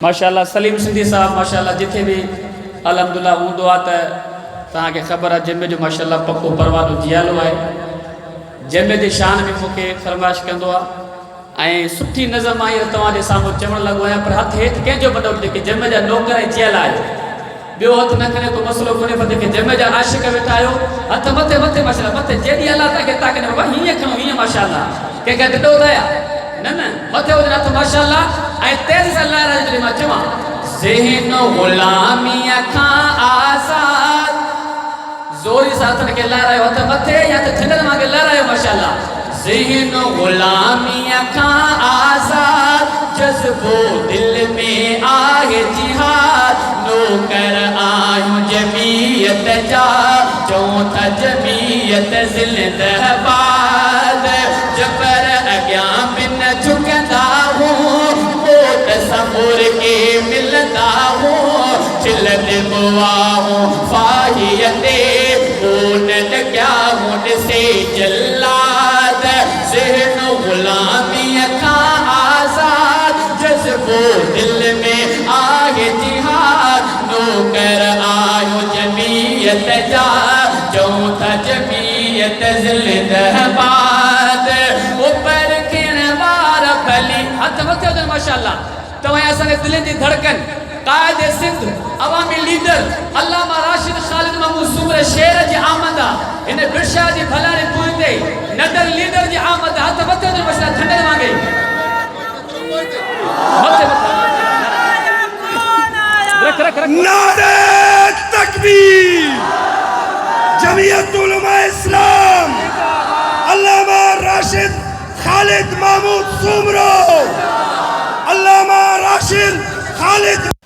माशाअल्लाह सलीम सिंधी साहब माशाअल्लाह जिथे भी अलहमदुल्ला हूंदो आहे त तव्हांखे ख़बर आहे जंहिंमें जो माशाअल्लाह पको परवानो जियालो आहे जंहिंमें जी शान में मूंखे फरमाइश कंदो आहे ऐं सुठी नज़म आई तव्हांजे साम्हूं चवणु लॻो आहियां पर हथु हेठि कंहिंजो बदल जेके जंहिंमें जा नौकर ऐं जियल आहे ॿियो हथु न खणे को मसइलो कोन्हे पर जेके जंहिंमें जा आशिक़ वेठा आहियो हथु मथे मथे माशाअल्लाह मथे जेॾी अलाह तव्हांखे ताक़त बाबा हीअं खणो हीअं माशाअल्लाह कंहिंखे ॾिठो दया न न मथे हुजनि हथु माशाअल्लाह ऐं तेज़ सां लहराए जॾहिं मां चवां ज़हन ग़ुलामीअ खां आज़ाद ज़ोरी सां हथनि खे लहरायो हथु मथे या त ठंडल मांखे लहरायो माशाअल्लाह ज़हन ग़ुलामीअ खां आज़ाद जज़्बो दिल में आहे जिहाद नौकर आहियूं जमीयत जा चऊं था जमीयत ज़िंदाबाद जबर अॻियां बि न झुकंदा हूं मोट समूर के मिलंदा हूं चिलंदे बुआ हूं फाहीअ ते ऊन लॻिया हूं ॾिसे जल्लाद ज़हन ग़ुलामीअ खां आज़ाद जज़्बो दिल में आहे जिहाद नौकर आहियूं जमीयत जा चऊं था जमीयत ज़िंदाबाद ऊपर खिण वार भली हथ मथे हुजनि माशाअल्लाह तव्हां असांजे दिलनि जी धड़कन कायदे सिंध अवामी लीडर अल्लामा राशिद ख़ालिद महमूद सूमर शेर जी आमद आहे इन बिरशा जी भलाणी पूरी ते नदर लीडर जी आमद हथ मथे हुजनि माशाअल्लाह ठंडल मांगे मथे मथे नारे तकबीर जमीयत उलमा इस्लाम अल्लामा राशिद खालिद महमूद सूमरो अल्लामा राशिद खालिद